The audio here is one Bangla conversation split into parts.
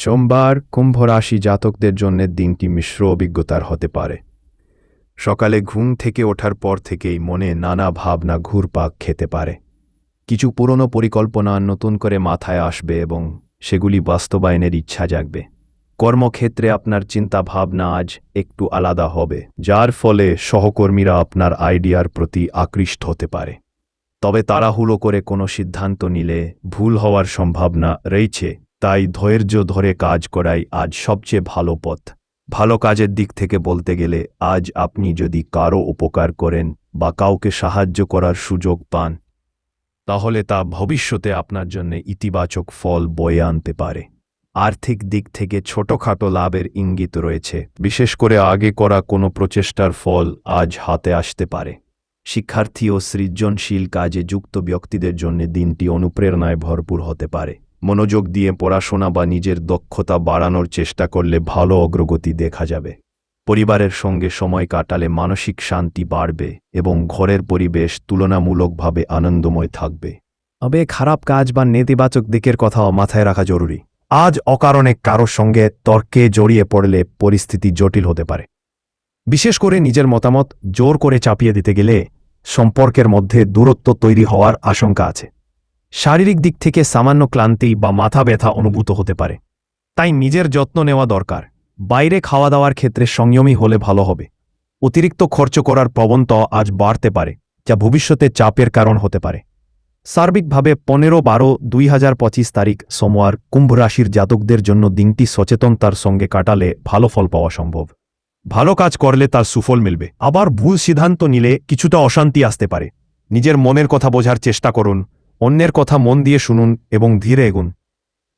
সোমবার কুম্ভ রাশি জাতকদের জন্য দিনটি মিশ্র অভিজ্ঞতার হতে পারে। সকালে ঘুম থেকে ওঠার পর থেকেই মনে নানা ভাবনা ঘুরপাক খেতে পারে। কিছু পুরনো পরিকল্পনা নতুন করে মাথায় আসবে এবং সেগুলি বাস্তবায়নের ইচ্ছা জাগবে। কর্মক্ষেত্রে আপনার চিন্তা ভাবনা আজ একটু আলাদা হবে, যার ফলে সহকর্মীরা আপনার আইডিয়ার প্রতি আকৃষ্ট হতে পারে। তবে তাড়াহুড়ো করে কোনো সিদ্ধান্ত নিলে ভুল হওয়ার সম্ভাবনা রয়েছে, তাই ধৈর্য ধরে কাজ করাই আজ সবচেয়ে ভালো পথ। ভালো কাজের দিক থেকে বলতে গেলে আজ আপনি যদি কারো উপকার করেন বা কাউকে সাহায্য করার সুযোগ পান, তাহলে তা ভবিষ্যতে আপনার জন্য ইতিবাচক ফল বয়ে আনতে পারে। আর্থিক দিক থেকে ছোটখাটো লাভের ইঙ্গিত রয়েছে, বিশেষ করে আগে করা কোনো প্রচেষ্টার ফল আজ হাতে আসতে পারে। শিক্ষার্থী ও সৃজনশীল কাজে যুক্ত ব্যক্তিদের জন্য দিনটি অনুপ্রেরণায় ভরপুর হতে পারে। মনোযোগ দিয়ে পড়াশোনা বা নিজের দক্ষতা বাড়ানোর চেষ্টা করলে ভালো অগ্রগতি দেখা যাবে। পরিবারের সঙ্গে সময় কাটালে মানসিক শান্তি বাড়বে এবং ঘরের পরিবেশ তুলনামূলকভাবে আনন্দময় থাকবে। তবে খারাপ কাজ বা নেতিবাচক দিকের কথাও মাথায় রাখা জরুরি। আজ অকারণে কারোর সঙ্গে তর্কে জড়িয়ে পড়লে পরিস্থিতি জটিল হতে পারে। বিশেষ করে নিজের মতামত জোর করে চাপিয়ে দিতে গেলে সম্পর্কের মধ্যে দূরত্ব তৈরি হওয়ার আশঙ্কা আছে। শারীরিক দিক থেকে সামান্য ক্লান্তি বা মাথা ব্যথা অনুভূত হতে পারে, তাই নিজের যত্ন নেওয়া দরকার। বাইরে খাওয়া দাওয়ার ক্ষেত্রে সংযমী হলে ভালো হবে। অতিরিক্ত খরচ করার প্রবণতা আজ বাড়তে পারে, যা ভবিষ্যতে চাপের কারণ হতে পারে। সার্বিকভাবে 15-12-2025 তারিখ সোমবার কুম্ভ রাশির জাতকদের জন্য দিনটি সচেতনতার সঙ্গে কাটালে ভালো ফল পাওয়া সম্ভব। ভালো কাজ করলে তার সুফল মিলবে, আবার ভুল সিদ্ধান্ত নিলে কিছুটা অশান্তি আসতে পারে। নিজের মনের কথা বোঝার চেষ্টা করুন, অন্যের কথা মন দিয়ে শুনুন এবং ধীরে এগুন।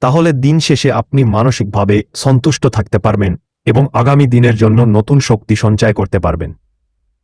তাহলে দিন শেষে আপনি মানসিকভাবে সন্তুষ্ট থাকতে পারবেন এবং আগামী দিনের জন্য নতুন শক্তি সঞ্চয় করতে পারবেন।